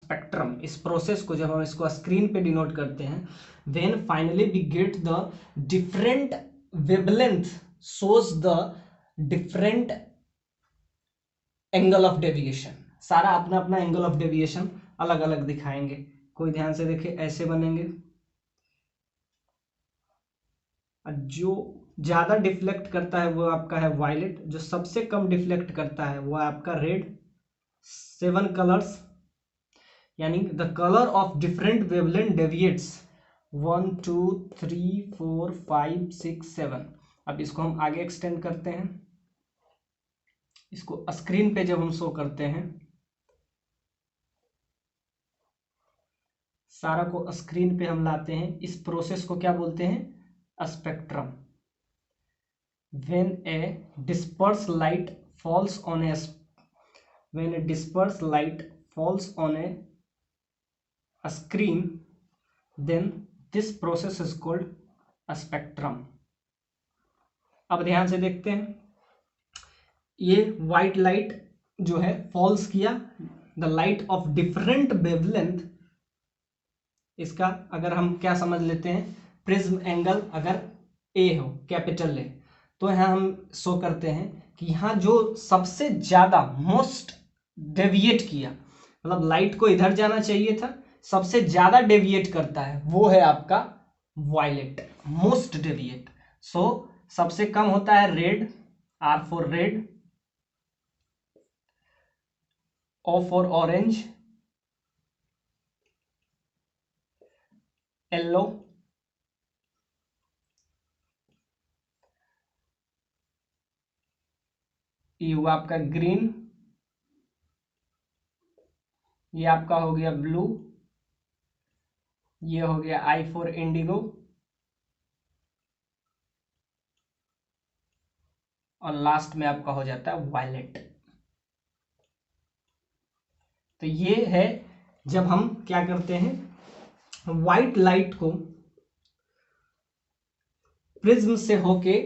Spectrum, इस process को जब हम इसको स्क्रीन पे डिनोट करते हैं, when finally we get the different wavelength shows the different angle of deviation, सारा अपना अपना एंगल ऑफ डेविएशन अलग अलग दिखाएंगे। कोई ध्यान से देखे, ऐसे बनेंगे, जो ज्यादा डिफ्लेक्ट करता है वो आपका है वायलेट, जो सबसे कम डिफ्लेक्ट करता है वो आपका रेड। 7 कलर्स, यानी the colour of different wavelength deviates 1 2 3 4 5 6 7। अब इसको हम आगे एक्सटेंड करते हैं, इसको स्क्रीन पे जब हम शो करते हैं, सारा को स्क्रीन पे हम लाते हैं, इस प्रोसेस को क्या बोलते हैं, spectrum. When A disperse light falls on A when a dispersed light falls on a screen, then this process is called a spectrum। अब ध्यान से देखते हैं, ये व्हाइट लाइट जो है फॉल्स किया, the light of different wavelength, इसका अगर हम क्या समझ लेते हैं, प्रिज्म एंगल अगर ए हो, कैपिटल ए, तो यहाँ हम शो करते हैं कि यहाँ जो सबसे ज्यादा मोस्ट डेविएट किया, मतलब लाइट को इधर जाना चाहिए था, सबसे ज्यादा डेविएट करता है वो है आपका वायलेट, मोस्ट डेविएट। सो सबसे कम होता है red, R for red, O for orange, yellow, ये हुआ आपका ग्रीन, ये आपका हो गया ब्लू, ये हो गया आई फॉर इंडिगो, और लास्ट में आपका हो जाता है वायलेट। तो ये है जब हम क्या करते हैं, व्हाइट लाइट को प्रिज्म से होके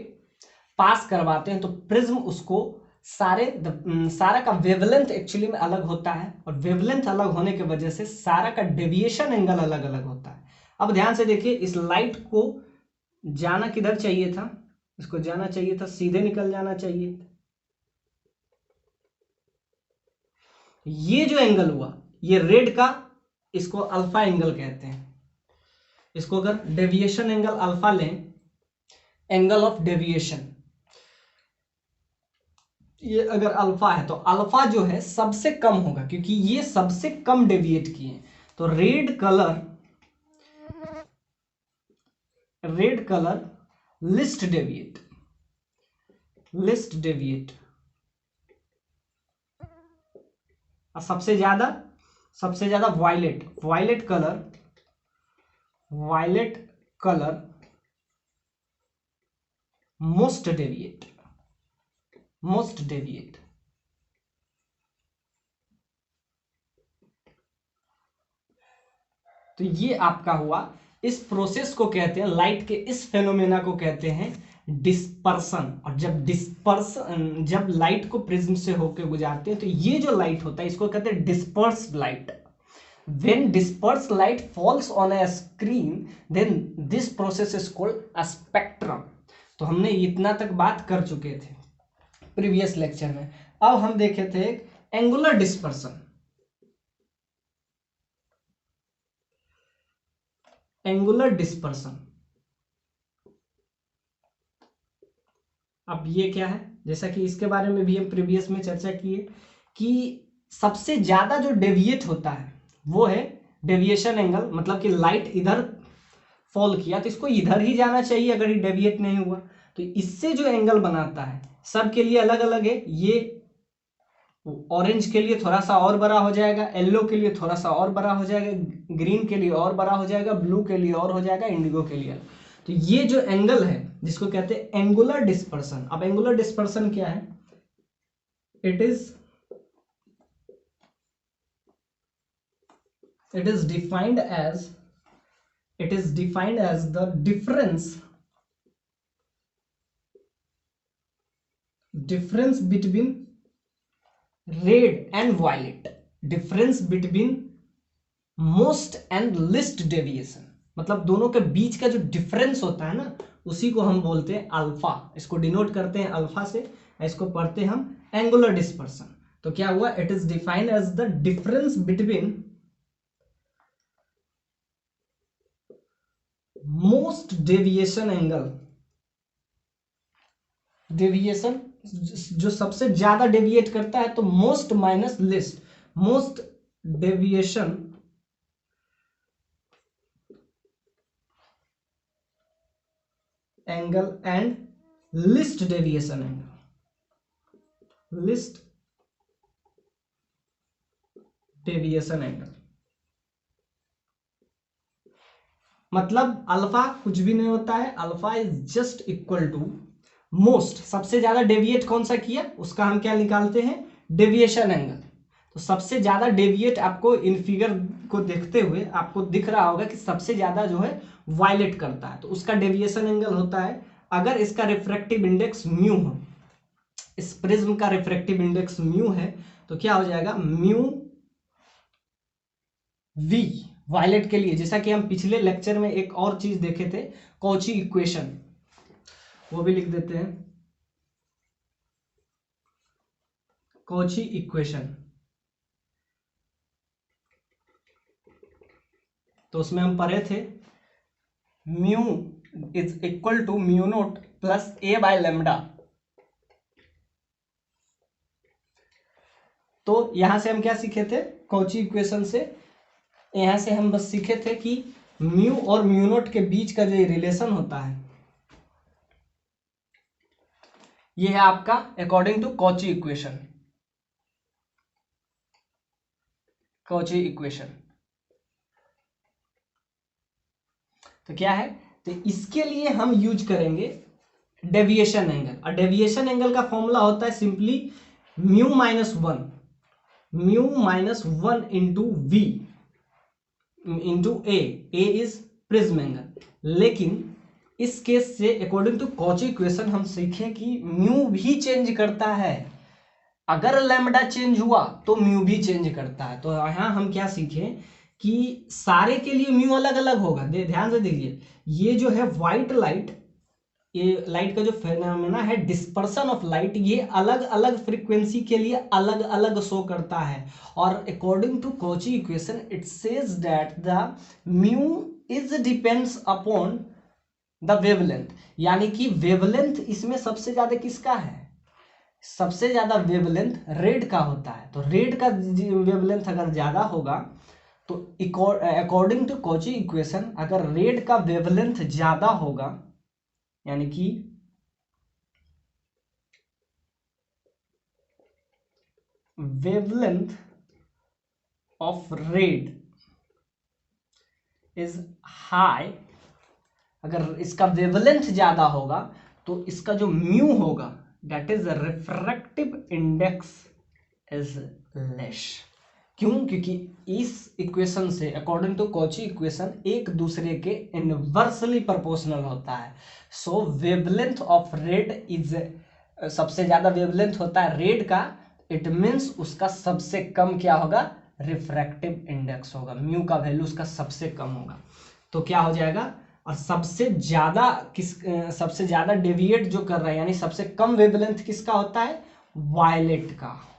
पास करवाते हैं, तो प्रिज्म उसको सारा का वेवलेंथ एक्चुअली में अलग होता है, और वेवलेंथ अलग होने की वजह से सारा का डेविएशन एंगल अलग अलग होता है। अब ध्यान से देखिए, इस लाइट को जाना किधर चाहिए था, इसको जाना चाहिए था सीधे निकल जाना चाहिए, ये जो एंगल हुआ ये रेड का, इसको अल्फा एंगल कहते हैं। इसको अगर डेविएशन एंगल अल्फा लें, एंगल ऑफ डेविएशन, ये अगर अल्फा है तो अल्फा जो है सबसे कम होगा, क्योंकि ये सबसे कम डेविएट किए। तो रेड कलर लिस्ट डेविएट, और सबसे ज्यादा वायलेट कलर मोस्ट डेविएट। तो ये आपका हुआ, इस प्रोसेस को कहते हैं, लाइट के इस फेनोमेना को कहते हैं डिस्पर्सन। और जब लाइट को प्रिज्म से होकर गुजारते हैं, तो ये जो लाइट होता है इसको कहते हैं dispersed light. When dispersed light falls on a screen, then this process is called a spectrum। तो हमने इतना तक बात कर चुके थे प्रीवियस लेक्चर में। अब हम देखे थे एंगुलर डिस्पर्सन। अब ये क्या है, जैसा कि इसके बारे में भी हम प्रीवियस में चर्चा किए कि सबसे ज्यादा जो डेविएट होता है वो है डेविएशन एंगल, मतलब कि लाइट इधर फॉल किया तो इसको इधर ही जाना चाहिए अगर ये डेविएट नहीं हुआ। तो इससे जो एंगल बनाता है सबके लिए अलग अलग है, ये ऑरेंज के लिए थोड़ा सा और बड़ा हो जाएगा, येलो के लिए थोड़ा सा और बड़ा हो जाएगा, ग्रीन के लिए और बड़ा हो जाएगा, ब्लू के लिए और हो जाएगा, इंडिगो के लिए। तो ये जो एंगल है जिसको कहते हैं एंगुलर डिस्पर्सन। अब एंगुलर डिस्पर्सन क्या है, it is defined as the difference between red and violet, difference between most and least deviation, मतलब दोनों के बीच का जो डिफरेंस होता है ना, उसी को हम बोलते हैं अल्फा। इसको डिनोट करते हैं अल्फा से, इसको पढ़ते हैं हम एंगुलर डिस्पर्सन। तो क्या हुआ, it is defined as the difference between most deviation angle, deviation जो सबसे ज्यादा डेविएट करता है, तो most minus least, most deviation angle and least deviation angle, least deviation angle. मतलब अल्फा कुछ भी नहीं होता है, alpha is just equal to most, सबसे ज्यादा डेविएट कौन सा किया उसका हम क्या निकालते हैं, डेविएशन एंगल। तो सबसे ज्यादा डेविएट आपको इन फिगर को देखते हुए आपको दिख रहा होगा कि सबसे ज्यादा जो है वायलेट करता है, तो उसका डेविएशन एंगल होता है, अगर इसका रिफ्रैक्टिव इंडेक्स म्यू हो, इस प्रिज्म का रिफ्रैक्टिव इंडेक्स म्यू है, तो क्या हो जाएगा, म्यू वी वायलेट के लिए। जैसा कि हम पिछले लेक्चर में एक और चीज देखे थे, कॉची इक्वेशन, वो भी लिख देते हैं, कॉची इक्वेशन। तो उसमें हम पढ़े थे mu is equal to mu naught plus A by lambda. तो यहां से हम क्या सीखे थे, कॉची इक्वेशन से यहां से हम बस सीखे थे कि म्यू और म्यू नोट के बीच का जो रिलेशन होता है, ये है आपका according to Cauchy equation, Cauchy equation. तो क्या है, तो इसके लिए हम यूज करेंगे डेविएशन एंगल, और डेविएशन एंगल का फॉर्मूला होता है simply mu minus one into V into A is prism angle. लेकिन इस केस से अकॉर्डिंग टू कॉची इक्वेशन हम सीखें कि म्यू भी चेंज करता है, अगर लैम्डा चेंज हुआ तो म्यू भी चेंज करता है। तो यहां हम क्या सीखें कि सारे के लिए म्यू अलग अलग होगा। ध्यान से देखिए, ये जो है व्हाइट लाइट, ये लाइट का जो फेनोमेना है डिस्पर्सन ऑफ लाइट, ये अलग अलग फ्रीक्वेंसी के लिए अलग अलग शो करता है। और according to Cauchy equation it says that the mu is depends upon the wavelength, यानी कि वेवलेंथ इसमें सबसे ज्यादा किसका है, सबसे ज्यादा वेवलेंथ रेड का होता है। तो रेड का वेवलेंथ अगर ज्यादा होगा तो अकॉर्डिंग टू कॉची इक्वेशन अगर रेड का वेवलेंथ ज्यादा होगा, यानी कि wavelength of red is high, अगर इसका वेवलेंथ ज्यादा होगा तो इसका जो म्यू होगा that is refractive index is less. क्यों, क्योंकि इस इक्वेशन से अकॉर्डिंग टू कॉची इक्वेशन एक दूसरे के इनवर्सली प्रोपोर्शनल होता है। सो वेवलेंथ ऑफ रेड इज, सबसे ज्यादा वेवलेंथ होता है रेड का, इट मीन्स उसका सबसे कम क्या होगा, रिफ्रैक्टिव इंडेक्स होगा, म्यू का वैल्यू उसका सबसे कम होगा। तो क्या हो जाएगा, और सबसे ज्यादा सबसे ज्यादा डेविएट जो कर रहा है, यानी सबसे कम वेवलेंथ किसका होता है, वायलेट का।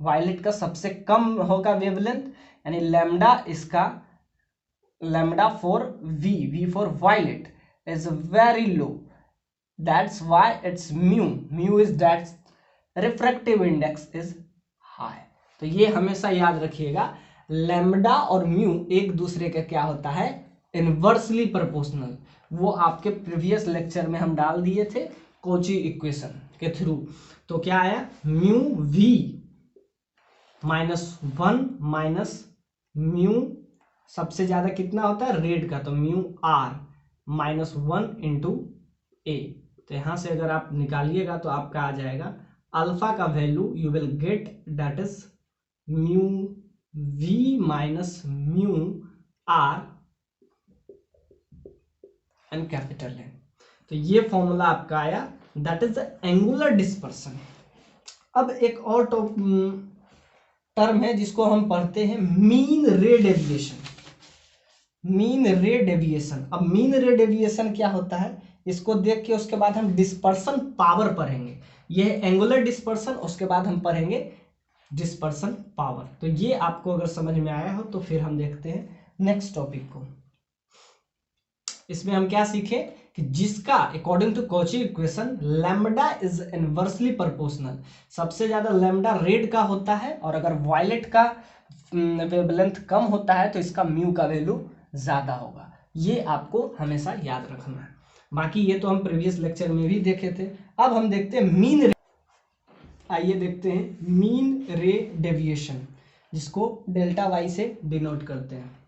वायलेट का सबसे कम होगा वेवलेंथ, यानी लैम्डा इसका, lambda for V for violet is very low, that's why its mu is that's refractive index is high. तो ये हमेशा याद रखिएगा, लैम्डा और म्यू एक दूसरे का क्या होता है, इनवर्सली प्रोपोर्शनल। वो आपके प्रीवियस लेक्चर में हम डाल दिए थे कॉची इक्वेशन के थ्रू। तो क्या आया, म्यू वी -1 माइनस म्यू, सबसे ज्यादा कितना होता है रेड का, तो म्यू आर -1 इंटू ए। तो यहां से अगर आप निकालिएगा तो आपका आ जाएगा अल्फा का value, you will get that is mu V minus mu R and capital है। तो ये फॉर्मूला आपका आया, that is the angular dispersion. अब एक और टर्म है जिसको हम पढ़ते हैं मीन रे डेविएशन। मीन रे डेविएशन। अब मीन रे डेविएशन क्या होता है, इसको देख के उसके बाद हम डिस्पर्सन पावर पढ़ेंगे। यह एंगुलर डिस्पर्सन, उसके बाद हम पढ़ेंगे डिस्पर्सन पावर। तो ये आपको अगर समझ में आया हो तो फिर हम देखते हैं नेक्स्ट टॉपिक को। इसमें हम क्या सीखे कि जिसका according to Cauchy equation lambda is inversely proportional, सबसे ज्यादा लैम्बडा रेड का होता है, और अगर वायलेट का वेवलेंथ कम होता है तो इसका म्यू का वैल्यू ज्यादा होगा। ये आपको हमेशा याद रखना है। बाकी ये तो हम प्रीवियस लेक्चर में भी देखे थे। अब हम देखते हैं मीन रे। आइए देखते हैं मीन रे डेविएशन, जिसको डेल्टा वाई से डिनोट करते हैं।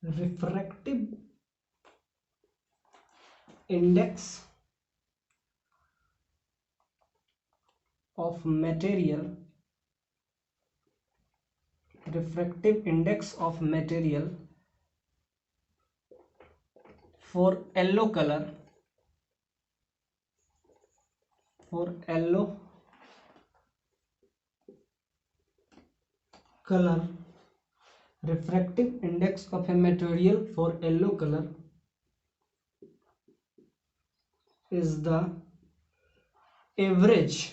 Refractive index of material, refractive index of material for yellow color, for yellow color, refractive index of a material for yellow color is the average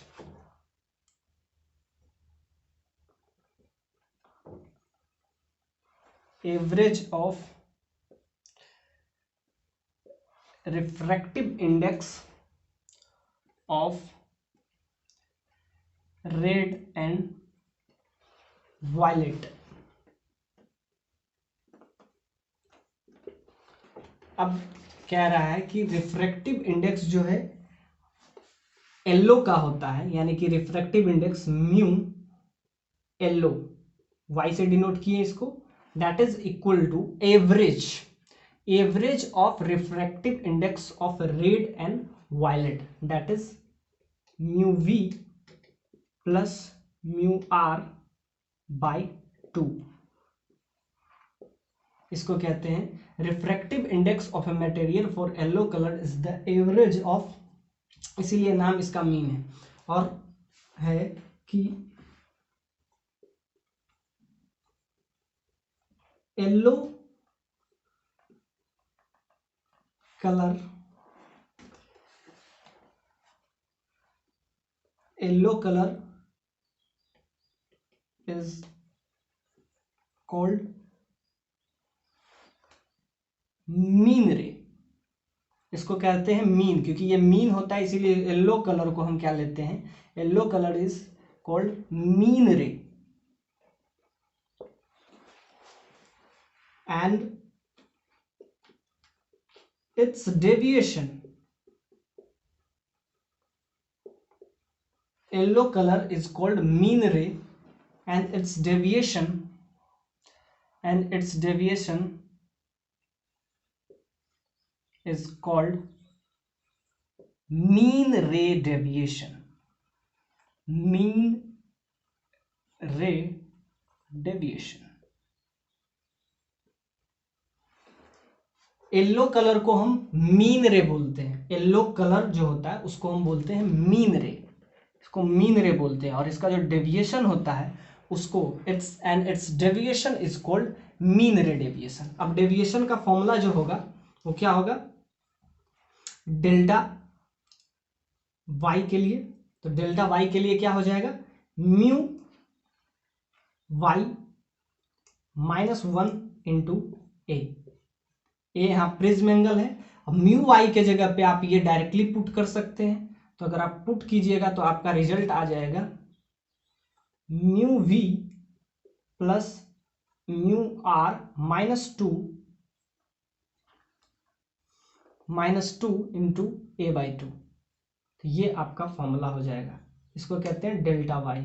of refractive index of red and violet। अब कह रहा है कि refractive index जो है yellow का होता है, यानी कि refractive index mu yellow Y से डिनोट किए इसको, that is equal to average of refractive index of red and violet, that is mu V plus mu R by 2। इसको कहते हैं refractive index of a material for yellow colour is the average of, इसीलिए नाम इसका mean है, और है कि yellow colour is called mean ray. इसको कहते हैं मीन, क्योंकि ये मीन होता है, इसीलिए येलो कलर को हम क्या लेते हैं, yellow colour is called mean ray. And its deviation, yellow colour is called mean ray and its deviation is called mean ray deviation। Yellow colour को हम मीन रे बोलते हैं, येलो कलर जो होता है उसको हम बोलते हैं मीन रे, इसको मीन रे बोलते हैं, और इसका जो डेविएशन होता है उसको it's deviation is called mean रे डेविएशन। अब डेविएशन का फॉर्मूला जो होगा वो क्या होगा, डेल्टा वाई के लिए, तो डेल्टा वाई के लिए क्या हो जाएगा, म्यू वाई -1 इंटू ए यहाँ प्रिज्म एंगल है। अब म्यू वाई के जगह पे आप ये डायरेक्टली पुट कर सकते हैं, तो अगर आप पुट कीजिएगा तो आपका रिजल्ट आ जाएगा mu V plus mu R -2 into a/2। तो ये आपका फॉर्मूला हो जाएगा, इसको कहते हैं डेल्टा वाई।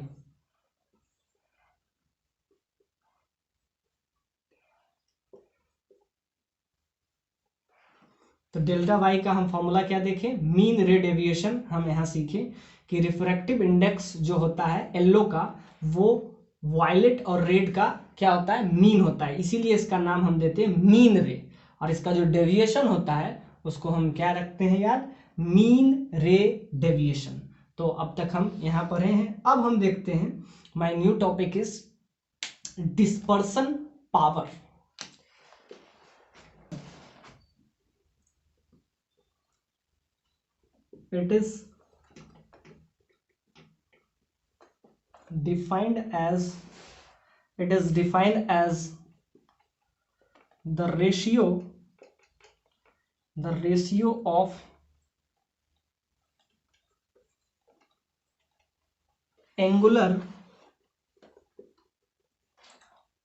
तो डेल्टा वाई का हम फॉर्मूला क्या देखें, मीन रे डेविएशन हम यहां सीखे कि रिफ्रैक्टिव इंडेक्स जो होता है येलो का वो वायलेट और रेड का क्या होता है, मीन होता है, इसीलिए इसका नाम हम देते हैं मीन रे, और इसका जो डेविएशन होता है उसको हम क्या रखते हैं याद, मीन रे डेविएशन। तो अब तक हम यहाँ पढ़े हैं। अब हम देखते हैं my new topic is dispersion power. It is defined as the ratio of angular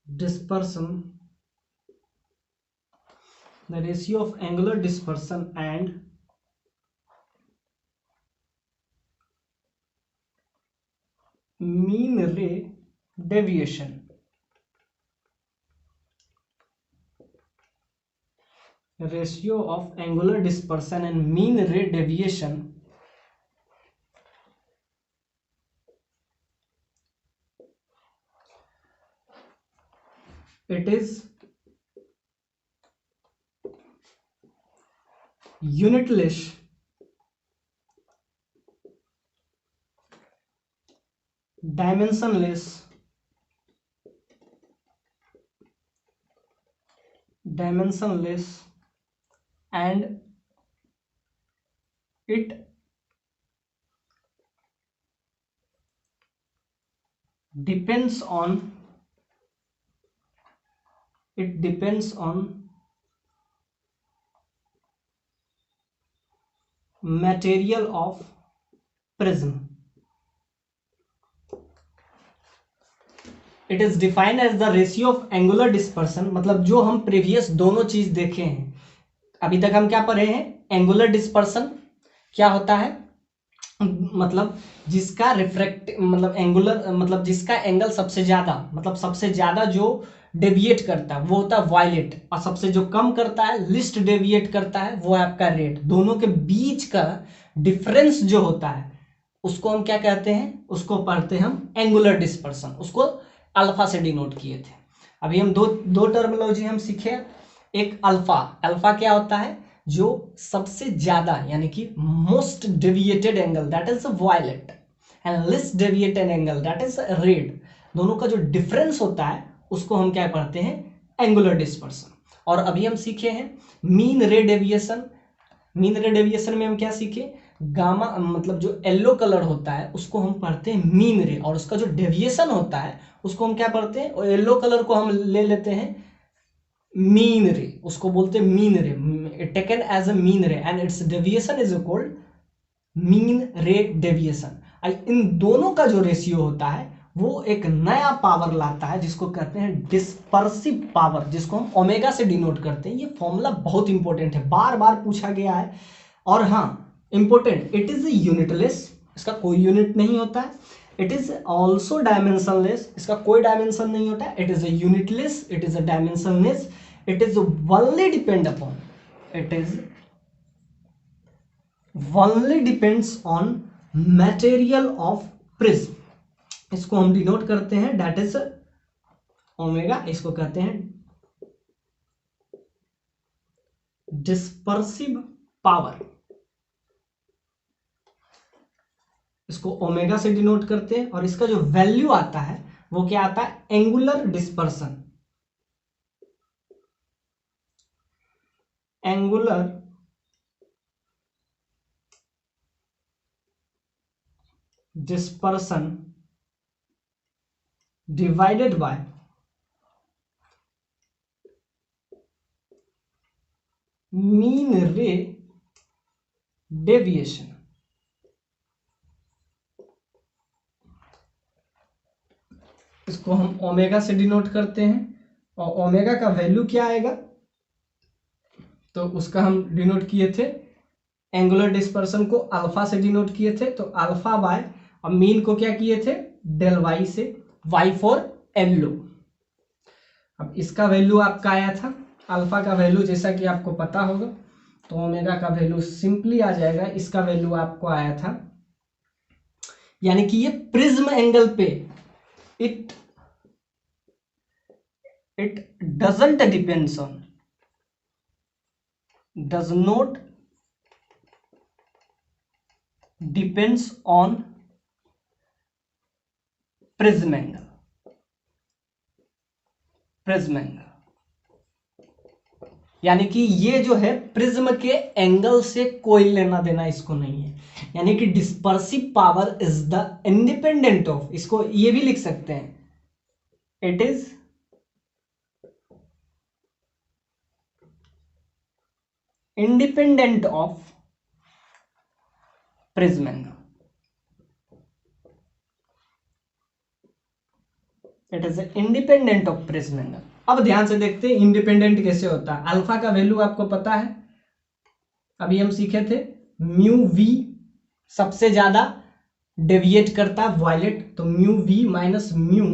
dispersion and mean ray deviation. Ratio of angular dispersion and mean ray deviation it is unitless dimensionless and it depends on material of prism. It is defined as the ratio of angular dispersion, मतलब जो हम previous दोनों चीज देखे हैं अभी तक। हम क्या पढ़े हैं? एंगुलर डिस्पर्सन क्या होता है, मतलब जिसका रिफ्रैक्ट मतलब एंगुलर मतलब जिसका एंगल सबसे ज्यादा मतलब सबसे ज्यादा जो डेविएट करता है वो होता है वायलेट, और सबसे जो कम करता है लिस्ट डेविएट करता है वो है आपका रेड। दोनों के बीच का डिफरेंस जो होता है उसको हम क्या कहते हैं? उसको पढ़ते हैं हम एंगुलर डिस्पर्सन, उसको अल्फा से डिनोट किए थे। अभी हम दो टर्मिनोलॉजी हम सीखे। एक अल्फा क्या होता है? जो सबसे ज्यादा यानी कि most deviated angle that is violet, and least deviated angle that is red. दोनों का जो डिफरेंस होता है उसको हम क्या पढ़ते हैं? Angular dispersion. और अभी हम सीखे हैं मीन रे डेविएशन। मीन रे डेविएशन में हम क्या सीखे? गामा मतलब जो येलो कलर होता है उसको हम पढ़ते हैं मीन रे, और उसका जो डेविएशन होता है उसको हम क्या पढ़ते हैं? येलो कलर को हम ले लेते हैं मीन रे, उसको बोलते हैं मीन रे, taken as a mean ray, and its deviation is equalled mean रे डेविएशन। इन दोनों का जो रेशियो होता है वो एक नया पावर लाता है जिसको कहते हैं डिस्पर्सिव पावर, जिसको हम ओमेगा से डिनोट करते हैं। ये फॉर्मूला बहुत इंपॉर्टेंट है, बार बार पूछा गया है। और हाँ इंपॉर्टेंट, इट इज यूनिटलेस, इसका कोई यूनिट नहीं होता है। इट इज ऑल्सो डायमेंशनलेस, इसका कोई डायमेंशन नहीं होता है। It is a unitless, it is a dimensionless, it is only depend upon, it is only depends on material of prism। इसको हम डिनोट करते हैं दैट इज ओमेगा, इसको कहते हैं डिस्पर्सिव पावर, इसको ओमेगा से डिनोट करते हैं। और इसका जो वैल्यू आता है वो क्या आता है? Angular dispersion, angular dispersion divided by mean रे डेविएशन। इसको हम ओमेगा से डिनोट करते हैं, और ओमेगा का वैल्यू क्या आएगा? तो उसका हम डिनोट किए थे एंगुलर डिस्पर्सन को अल्फा से डिनोट किए थे, तो अल्फा बाय, और मीन को क्या किए थे? डेल वाई से, वाई फॉर येलो। अब इसका वैल्यू आपका आया था अल्फा का वैल्यू, जैसा कि आपको पता होगा, तो ओमेगा का वैल्यू सिंपली आ जाएगा। इसका वैल्यू आपको आया था, यानी कि ये प्रिज्म एंगल पे it doesn't depends on, does not depends on prism angle, prism angle, यानी कि ये जो है प्रिज्म के एंगल से कोई लेना देना इसको नहीं है, यानी कि dispersive power is the independent of, इसको ये भी लिख सकते हैं, it is independent of prism angle, it is independent of prism angle. अब ध्यान से देखते हैं इंडिपेंडेंट कैसे होता है। अल्फा का वैल्यू आपको पता है, अभी हम सीखे थे, म्यू वी सबसे ज्यादा डेविएट करता है वायलेट, तो mu V minus mu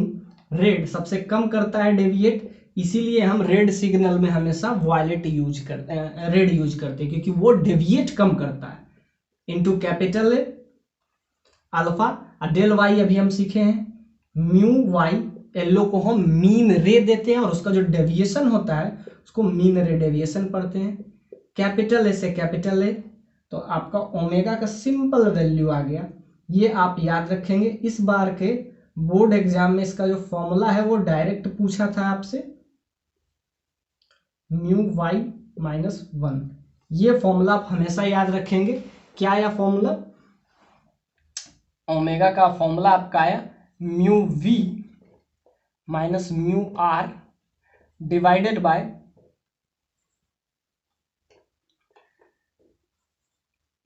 red सबसे कम करता है डेविएट, इसीलिए हम रेड सिग्नल में हमेशा वायलेट यूज करते हैं, रेड यूज करते हैं, क्योंकि वो डेविएट कम करता है, इनटू कैपिटल ए अल्फा। और डेल वाई अभी हम सीखे हैं, म्यू वाई, येलो को हम मीन रे देते हैं और उसका जो डेविएशन होता है उसको मीन रे डेविएशन पढ़ते हैं, कैपिटल ए से कैपिटल ए, तो आपका ओमेगा का सिंपल वैल्यू आ गया, ये आप याद रखेंगे। इस बार के बोर्ड एग्जाम में इसका जो फॉर्मूला है वो डायरेक्ट पूछा था आपसे, म्यू वाई माइनस 1, ये फॉर्मूला आप हमेशा याद रखेंगे। क्या आया फॉर्मूला, ओमेगा का फॉर्मूला आपका आया mu V minus mu R divided by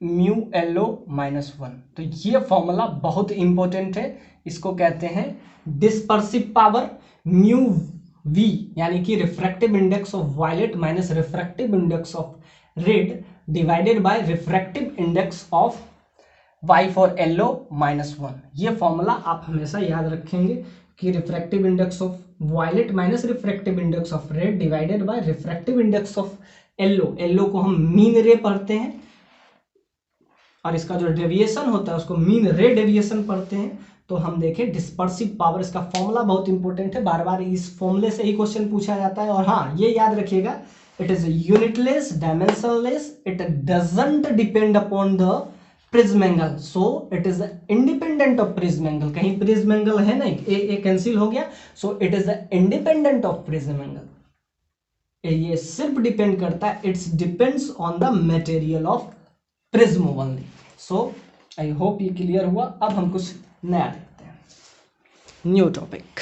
mu yellow minus 1। तो ये फॉर्मूला बहुत इंपॉर्टेंट है, इसको कहते हैं डिस्पर्सिव पावर म्यू वी, यानी कि refractive index of violet minus refractive index of red divided by refractive index of Y for yellow minus 1। ये फॉर्मूला आप हमेशा याद रखेंगे कि refractive index of violet minus refractive index of red divided by refractive index of yellow, yellow को हम mean रे पढ़ते हैं और इसका जो डेविएशन होता है उसको मीन रे डेविएशन पढ़ते हैं। तो हम देखें डिस्पर्सिव पावर, इसका फॉर्मूला बहुत इंपॉर्टेंट है, बार बार इस फॉर्मूले से ही क्वेश्चन पूछा जाता है। और हाँ ये याद रखिएगा, it is unitless, dimensionless, it doesn't depend upon the prism angle, so it is independent of prism angle. कहीं प्रिज्म एंगल है नहीं, ए कैंसिल हो गया, so it is independent of prism angle. ये सिर्फ डिपेंड करता है, it's depends on the material of prism only. So I hope ये क्लियर हुआ। अब हम कुछ नया देखते हैं, न्यू टॉपिक।